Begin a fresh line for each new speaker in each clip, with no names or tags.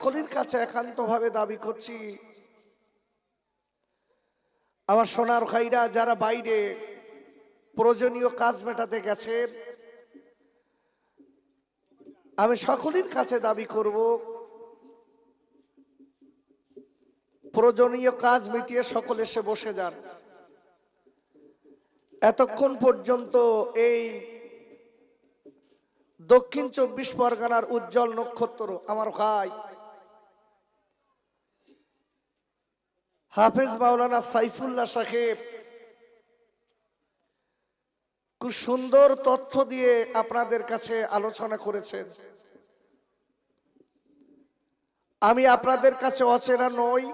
সকলের কাছে একান্তভাবে দাবি করছি, আমার সোনার ভাইরা যারা বাইরে প্রয়োজনীয় কাজ মেটাতে গেছে, আমি সকলের কাছে দাবি করব, প্রয়োজনীয় কাজ মিটিয়ে সকলে এসে বসে যান। এতক্ষণ পর্যন্ত এই দক্ষিণ 24 পরগনার উজ্জ্বল নক্ষত্র আমার ভাই হাফেজ মাওলানা সাইফুল্লাহ সাহেব খুব সুন্দর তথ্য দিয়ে আপনাদের কাছে আলোচনা করেছেন। আমি আপনাদের কাছে অচেনা নই।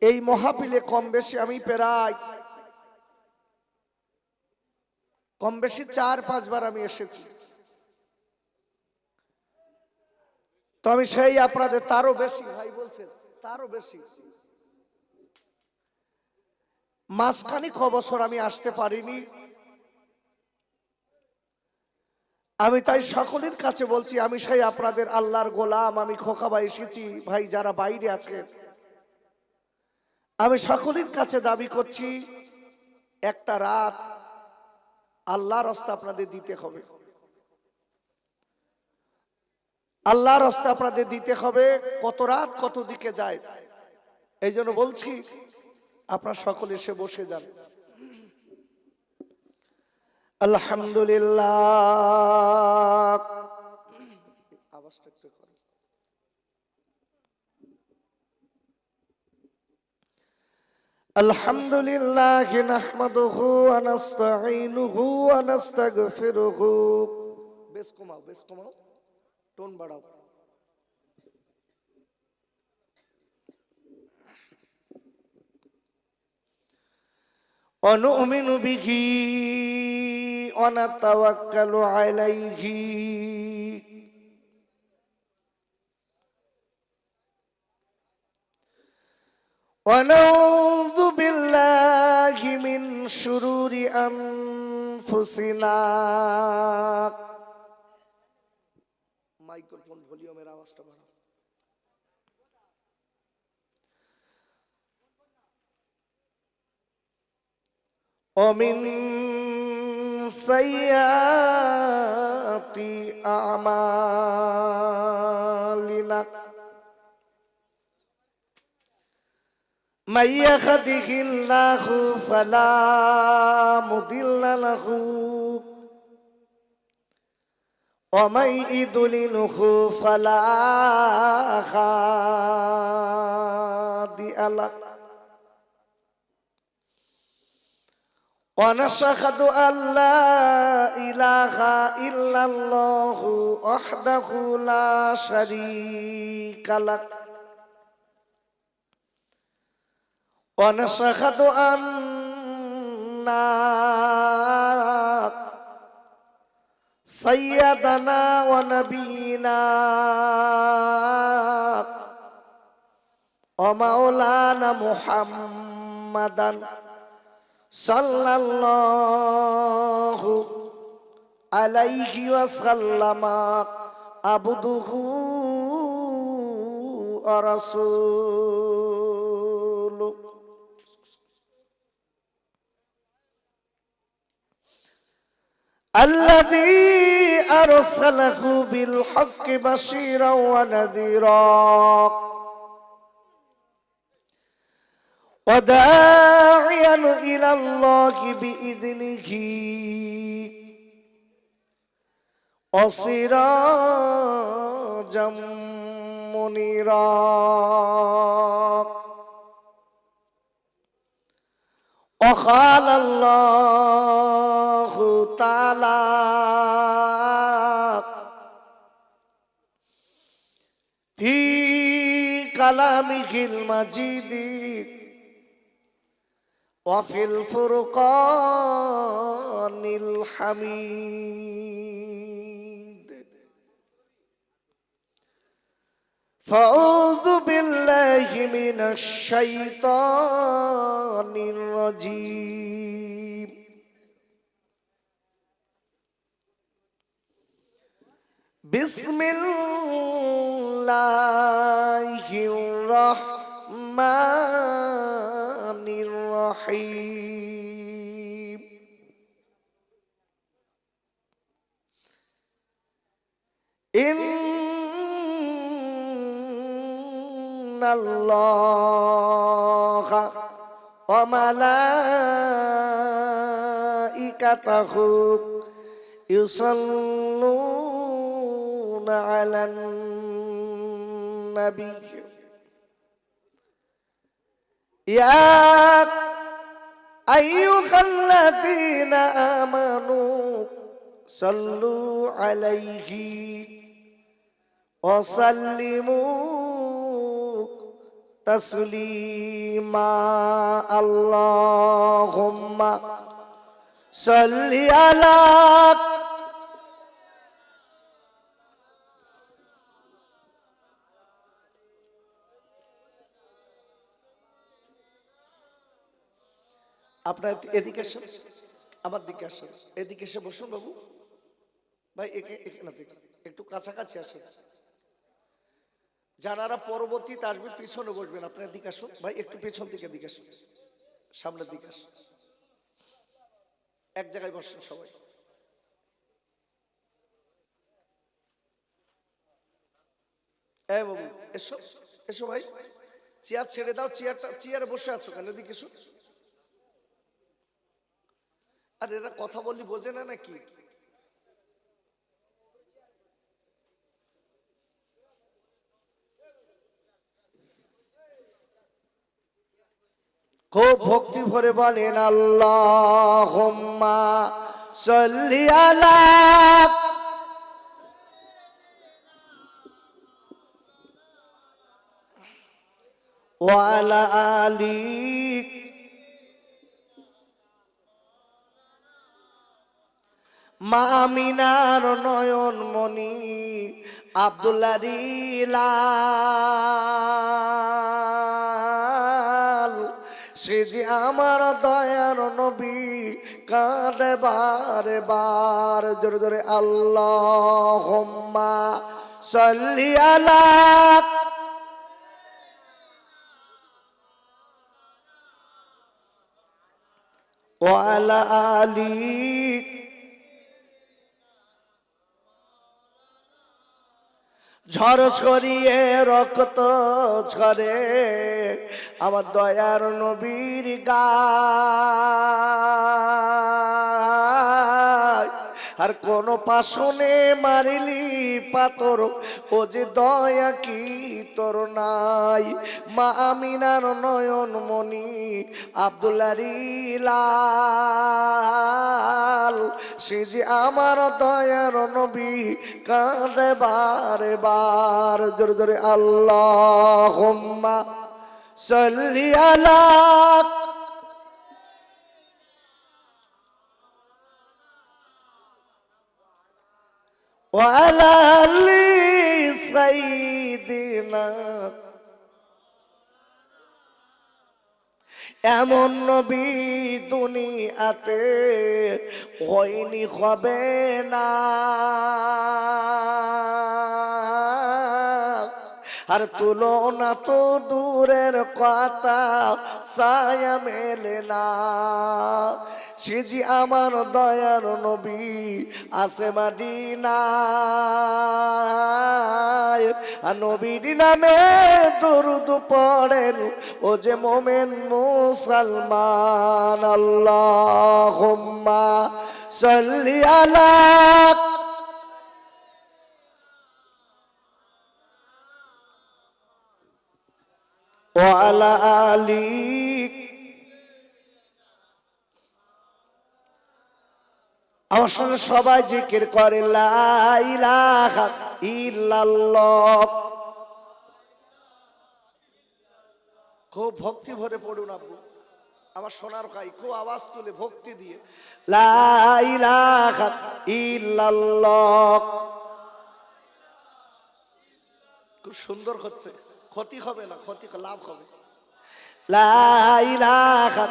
এই মহাবিলে কম বেশি আমি প্রায় কম বেশি 4-5 বার আমি এসেছি। তো আমি সেই আপনাদের তারও বেশি ভাই বলছেন, তারও বেশি মাসখানিক বছর আমি আসতে পারিনি। আমি তাই সকলের কাছে বলছি, আমি সেই আপনাদের আল্লাহর গোলাম, আমি খোকা ভাই এসেছি। ভাই যারা বাইরে আছে, আমি সকলের কাছে দাবি করছি, একটা রাত আল্লাহর রাস্তা আপনাদের দিতে হবে, আল্লাহর রাস্তা আপনাদের দিতে হবে। কত রাত কত দিকে যায়, এই জন্য বলছি আপনারা সকলে এসে বসে যান। আলহামদুলিল্লাহ, আওয়াজটা একটু করুন। আলহামদুলিল্লাহ নাহমাদুহু ওয়া নাস্তাঈনুহু ওয়া নাস্তাগফিরুহু। বেশ কমাও, বেশ কমাও, টোন বাড়াও। ونؤمن به ونتوكل عليه ونعوذ بالله من شرور أنفسنا। মাইক্রোফোন ভলিউমের আওয়াজটা বাড়াও। ومن سيئات أعمالنا من يهده الله فلا مضل له ومن يضلله فلا هادي له ونشهد أن لا إله إلا الله وحده لا شريك له ونشهد أن سيدنا ونبينا ومولانا محمدا صلى الله عليه وسلم عبده ورسوله الذي أرسله بالحق بشيرا ونذيرا وداعيا إلى الله بإذنه وسراجا منيرا وقال الله تعالى في كلامه المجيد وفي الفرقان الحميد فأعوذ بالله من الشيطان الرجيم বিসমিল্লাহির রহমানির রহিম। ইন্নাল্লাহা ওয়া মালাইকাতাহু ইউসাল্লুনা আলান নবী ইয়া আইয়ুহাল্লাযীনা আমানু সাল্লু আলাইহি ওয়া সাল্লিমু তাসলিমা। আল্লাহুম্মা সাল্লি আলা আপনার এদিকে আসেন, আমার দিকে আসেন, এদিকে এসে বসুন বাবু ভাই, এখানে একটু কাছাকাছি আসেন। যারা পরবর্তীতে আসবে পিছনে বসবেন, আপনার দিকে আসুন ভাই, একটু পেছন দিকে আসুন, সামনের দিকে আসুন, এক জায়গায় বসুন সবাই। এই বাবু এসো, এসো ভাই, চেয়ার ছেড়ে দাও, চেয়ারে বসে আছো কেন, এদিকে এসো। আর এরা কথা বললি বোঝে না নাকি? খুব ভক্তি ভরে বলেন আল্লাহুম্মা সাল্লি আলা ওয়া আলা আলি মা আমিনার নয়ন মনি আব্দুল্লাহ রিলাল, সে যে আমার দয়ার নবী কাঁদে বারে বার। জোরে জোরে আল্লাহুম্মা সাল্লি আলা ওয়া আলা আলি ঝড় ছড়িয়ে রক্ত ঝরে আমার দয়ার নবীর গায়, আর কোন পাশনে মারিলি পাথর ও যে দয়া কি তোর নাই। মা আমিনার নয়ন মনি আব্দুল্লাহ রিলাল, সে যে আমার দয়ার নবী কাঁদে বারে বার। জোরে জোরে আল্লাহুম্মা সাল্লি আলা ওয়া আলা আলি সাইয়্যিদিনা। এমন নবী দুনিয়াতে হয়নি, হবে না। আর তুলনা তো দূরের কথা, ছায়া মেলে না। সে যে আমার দয়ার নবী আছে মদিনায়, আর নবীর নামে দরুদ পড়েন ও যে মোমেন মুসলমান। আল্লাহুম্মা সাল্লি আলা ওয়া আলা আলি। আমার সঙ্গে সবাই জিকির করে লা ইলাহা ইল্লাল্লাহ। খুব ভক্তি ভরে পড়ুন আব্বু, আমার সোনার ভাই, খুব আওয়াজ তুলে ভক্তি দিয়ে লা ইলাহা ইল্লাল্লাহ। খুব সুন্দর হচ্ছে, ক্ষতি হবে না, ক্ষতি লাভ হবে। লা ইলাহা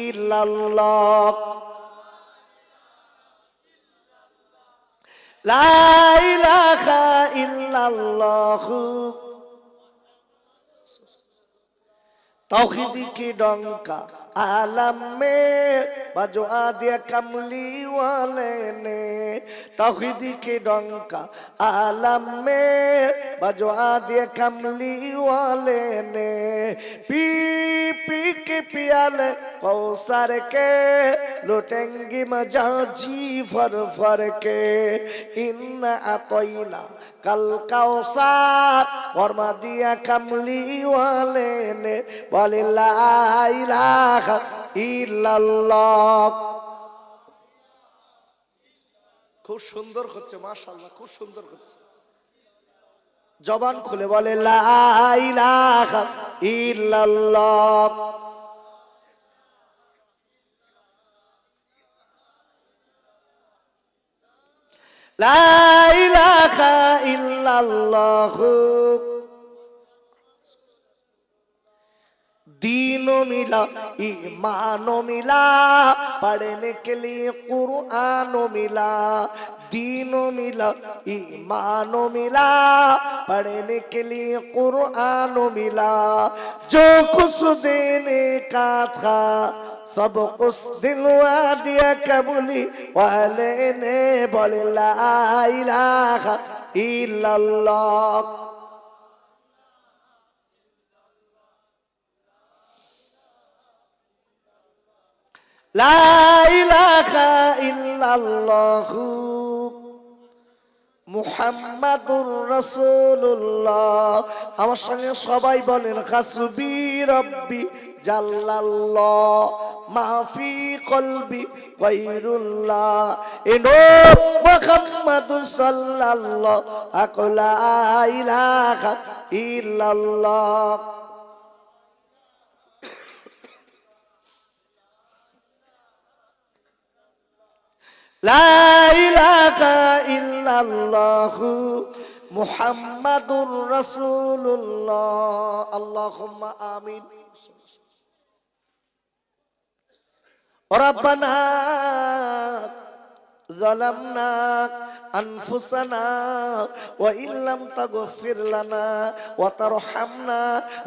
ইল্লাল্লাহ লা ইলাহা ইল্লাল্লাহ तौहीद की डंका आलम में बजवा दिया कमली वाले ने तौहीद की डंका आलम में बजवा दिया कमली वाले ने पी पी के पियाले कौसर के लुटेंगे मजा जी फर फर के इन अतोइना कल कौसर वर्मा दिया कमली वाले ने बोले ला इलाहा इल्लल्लाह खूब सुंदर হচ্ছে মাশাআল্লাহ खूब सुंदर হচ্ছে জবান খুলে বলে লা ইলাহা ইল্লাল্লাহ লা ইলাহা ইল্লাল্লাহ दीनो मिला ईमानो मिला पढ़ने के लिए कुरानो मिला दीनो मिला ईमानो मिला पढ़ने के लिए कुरानो मिला जो कुछ देने का था सब कुछ दिलवा दिया कबूली वाले ने बोले ला इलाहा इल्लल्लाह লা ইলাহা ইল্লাল্লাহ মুহাম্মাদুর রাসূলুল্লাহ আমার সঙ্গে সবাই বলেন হাসবি রব্বি জাল্লাল্লাহ মাফি কলবি গায়রুল্লাহ ইনো মুহাম্মাদুর সাল্লাল্লাহু আকলা ইলাহা ইল্লাল্লাহ লা ইলাহা ইল্লাল্লাহ মুহাম্মাদুর রাসূলুল্লাহ আল্লাহুম্মা আমিন রব্বানা যালামনা আনফুসানা ওয়া ইল্লাম তাগফির লানা ওয়া তারহামনা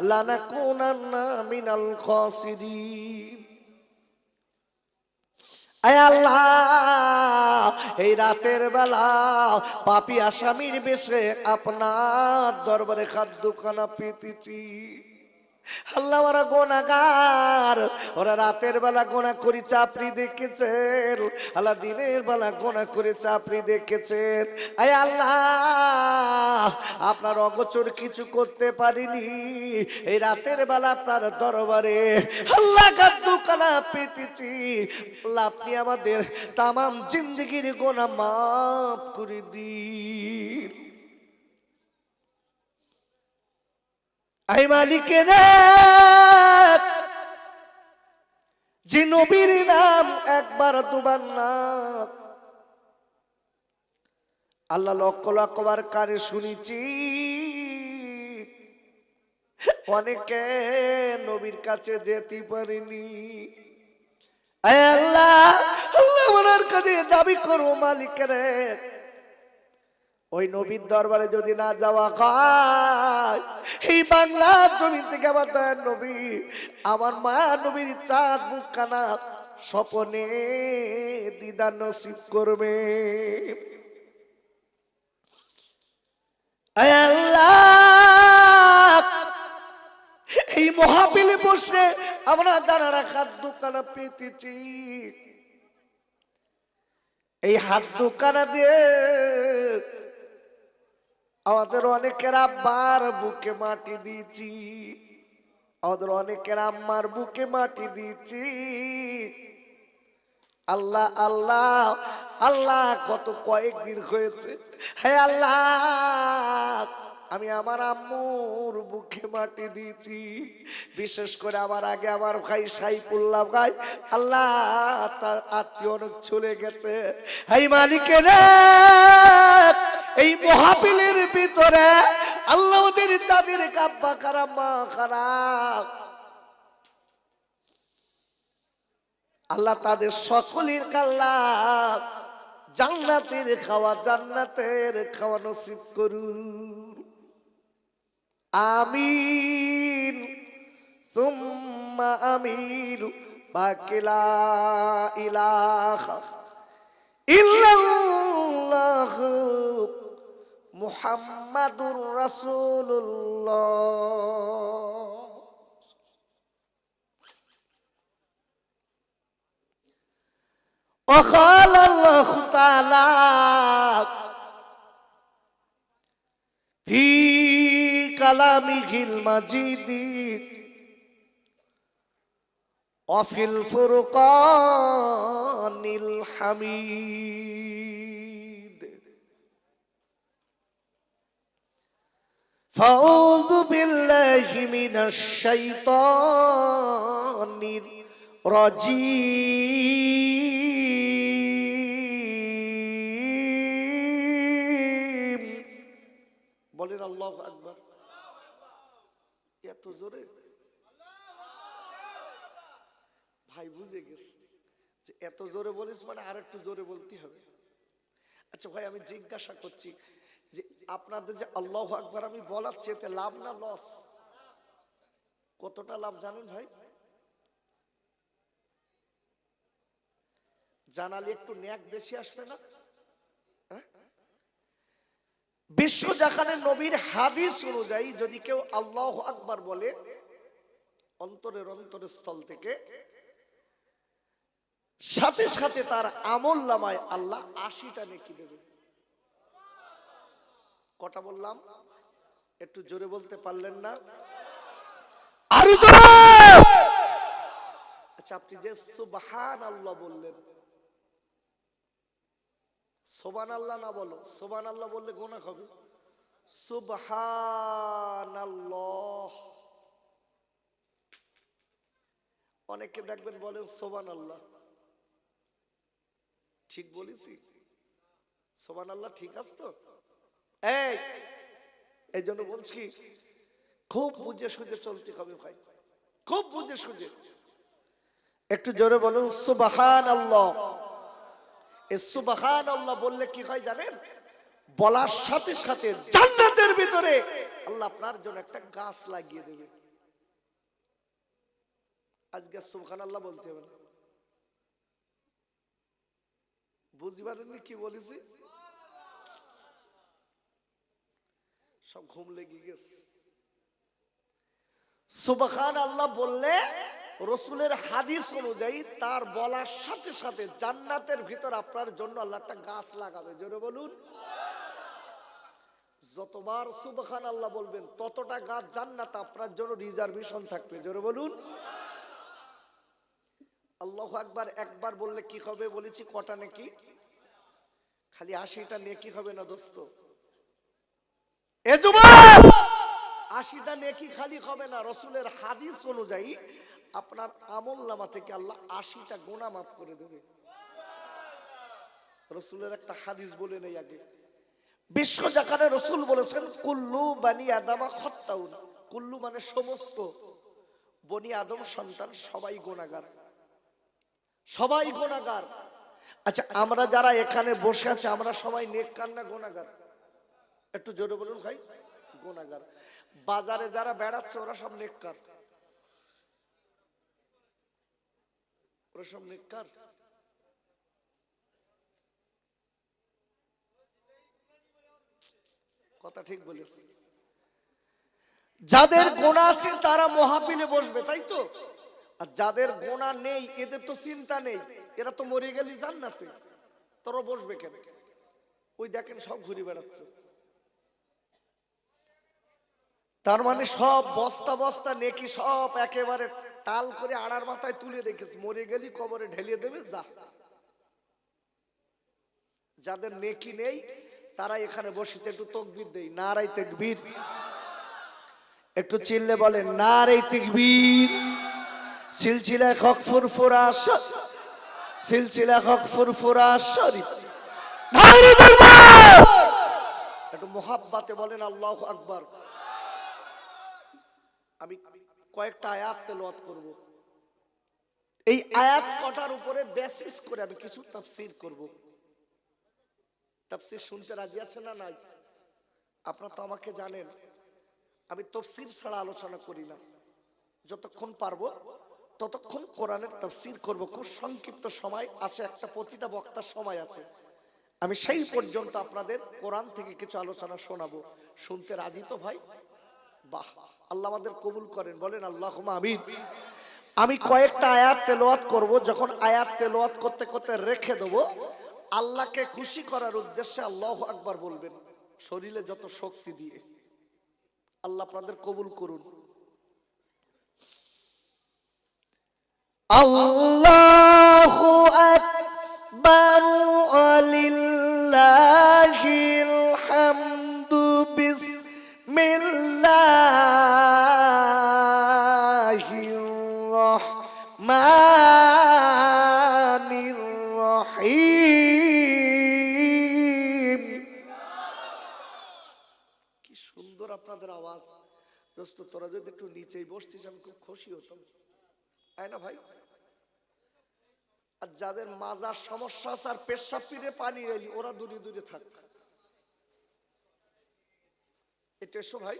লানাকুনান্না মিনাল খাসিরিন আয় আল্লাহ এই রাতের বেলা পাপী আসামির বেশে আপনার দরবারে খাদ্যখানা পেতেছি আল্লাহ ওরা গুনাহগার ওরা রাতের বেলা গুনাহ করে চাপড়ি দেখেছেন আল্লাহ দিনের বেলা গুনাহ করে চাপড়ি দেখেছেন আয় আল্লাহ আপনার অগোচর কিছু করতে পারিনি এই রাতের বেলা আপনার দরবারে আল্লাহ খাদ্যখানা পেতেছি আল্লাহ আপনি আমাদের তামাম জিন্দেগির গুনাহ মাফ করে দিন আই মালিকের যে নবীর নাম একবার দুবার না আল্লাহ লক্ষ লক্ষবার কানে শুনেছি অনেকে নবীর কাছে যেতে পারেনি আল্লাহ আল্লাহ আমার কাছে দাবি করো মালিকের ওই নবীর দরবারে যদি না যাওয়া হয় এই বাংলার জমি থেকে আমার দয়ার নবী আমার মায়া নবীর চাঁদ মুখখানা স্বপ্নে দিদার নসিব করবে আল্লাহ এই মহাবিলে বসে আমরা দাঁড়া খাদ্যখানা পেতেছি এই হাত দোকানা দিয়ে আমাদের অনেকের আব্বার বুকে মাটি দিয়েছি আমাদের অনেকের আম্মার বুকে মাটি দিয়েছি আল্লাহ আল্লাহ আল্লাহ কত কয়েকদিন হয়েছে হে আল্লাহ আমি আমার আম্মুর বুকে মাটি দিয়েছি বিশেষ করে আমার আগে আমার ভাই সাইফুল্লাহ ভাই আল্লাহ তার আত্মীয় অনেক চলে গেছে হে মালিকের এই মহাবিলের ভিতরে আল্লাহ ওদের তাদের কাব্বা খারাপ মা খারাপ আল্লাহ তাদের সকলের কাল্লা জান্নাতের খাওয়া নসিব করুন। আমিন সুম্মা আমিন। বাকি লা ইলাহা ইল্লাল্লাহ মুহাম্মাদুর রাসূলুল্লাহ। وقال الله تعالى في كلامه المجيد وفي الفرقان الحميد فأعوذ بالله من الشيطان الرجيم বলেন আল্লাহু আকবার। এত জোরে ভাই বুঝে গেছে যে এত জোরে বলিস মানে আর একটু জোরে বলতে হবে। আচ্ছা ভাই আমি জিজ্ঞাসা করছি যে আপনাদের যে আল্লাহু আকবার আমি বলাচ্ছি এতে লাভ না লস? কতটা লাভ জানেন ভাই? জানালে একটু ন্যাক বেশি আসবে না? বিশ্ব জাহানে নবীর হাদিস অনুযায়ী যদি কেউ আল্লাহু আকবার বলে অন্তরের স্থল থেকে, সাথে সাথে তার আমল নামায় আল্লাহ 80টা নেকি দেবে। কটা বললাম? একটু জোরে বলতে পারলেন না? আরো জোরে। আচ্ছা আপনি যে সুবহানাল্লাহ বললেন, সুবহানাল্লাহ না বলো, সুবহানাল্লাহ বললে গুনাহ হবে। সুবহানাল্লাহ। অনেকে দেখবেন বলেন সুবহানাল্লাহ। ঠিক বলেছি? সুবহানাল্লাহ ঠিক আছে তো? এই জন্য বলছি খুব বুঝে সুঝে চলতে হবে ভাই, খুব বুঝে সুঝে। একটু জোরে বলুন সুবহানাল্লাহ। এই সুবহানাল্লাহ বললে কি হয় জানেন? বলার সাথে সাথে জান্নাতের ভিতরে আল্লাহ আপনার জন্য একটা গাছ লাগিয়ে দেবে। আজকে সুবহানাল্লাহ বলতে হবে না। বুঝতে পারেননি কি বলেছি? সব ঘুম লেগে গেছে। সুবহানাল্লাহ বললে রাসূলের হাদিস অনুযায়ী তার বলার সাথে সাথে জান্নাতের ভিতর আপনার জন্য আল্লাহ একটা গাছ লাগাবে। জোরে বলুন। যতবার সুবহানাল্লাহ বলবেন ততটা গাছ জান্নাত আপনার জন্য রিজার্ভেশন থাকবে। জোরে বলুন। আল্লাহু আকবার একবার বললে কি হবে বলেছি? কটা নেকি? খালি 80টা নেকি হবে না দোস্ত। এ যুবক 80টা নেকি খালি হবে না। রাসূলের হাদিস অনুযায়ী আপনার আমলনামা থেকে আল্লাহ 80টা গুনাহ মাফ করে দেবে। রাসূলের একটা হাদিস বলে নেই আগে। বিশ্ব জাকানে রাসূল বলেছেন কুল্লু বানি আদমা খাত্তাউন। কুল্লু মানে সমস্ত বনি আদম সন্তান সবাই গুনাহগার, সবাই গুনাহগার। আচ্ছা আমরা যারা এখানে বসে আছি আমরা সবাই নেককার না গুনাহগার? একটু জোরে বলুন ভাই। গুনাহগার। বাজারে যারা বেড়াচ্ছে ওরা সব নেককার, ওরা সব নেককার। কথা ঠিক বলেছ। যাদের গুনাহ আছে তারা মাহফিলে বসবে, তাই তো? আর যাদের গুনাহ নেই এদের তো চিন্তা নেই, এরা তো মরে গেলি জান্নাতে, তোরা বসবে কেন? ওই দেখেন সব ঘুরে বেড়াচ্ছে। তার মানে সব বস্তা বস্তা নেকি সব একেবারে টাল করে আড়ার মাথায় তুলে রেখেছে, মরে গেলি কবরে ঢেলিয়ে দেবে যা। যাদের নেকি নেই তারা এখানে বসেছে। একটু তাকবীর দেই, নারায়ে তাকবীর। একটু চিল্লে বলেন নারায়ে তাকবীর। সিলসিলা হক ফুরফুরা সিলসিলা হক ফুরফুরা শরীফ। নারায়ে তাকবীর। একটু মুহাব্বতে বলেন আল্লাহু আকবার। আমি কয়েকটা আয়াত তেলাওয়াত করব। এই আয়াত কটার উপরে বেসিস করে আমি কিছু তাফসীর করব। তাফসীর শুনতে রাজি আছেন না নাই? আপনারা তো আমাকে জানেন, আমি তাফসীর ছাড়া আলোচনা করি না। যতক্ষণ পারবো ততক্ষণ কোরআনের তাফসীর করব। খুব সংক্ষিপ্ত সময় আছে, একটা প্রতিটা বক্তার সময় আছে। আমি সেই পর্যন্ত আপনাদের কোরআন থেকে কিছু আলোচনা শোনাবো। শুনতে রাজি তো ভাই? বাহ, আল্লাহ আমাদের কবুল করেন, বলেন আল্লাহুম্মা আমিন। আমি কয়েকটা আয়াত তেলাওয়াত করব। যখন আয়াত তেলাওয়াত করতে করতে রেখে দেব, আল্লাহকে খুশি করার উদ্দেশ্যে আল্লাহু আকবার বলবেন, শরীরে যত শক্তি দিয়ে। আল্লাহ আপনাদের কবুল করুন। আল্লাহু আকবার ওয়ালিল্লাহিল হামদু বিসমিল্লাহির রাহমানির রহিম। কি সুন্দর আপনাদের আওয়াজ। দোস্ত, তোরা যদি একটু নিচেই বসতিস আমি খুব খুশি হতাম, তাই না ভাই? আর যাদের মাজার সমস্যা আছে আর পেশাব পিড়ে পানি এলি, ওরা দূরে দূরে থাক। এটা এসো ভাই।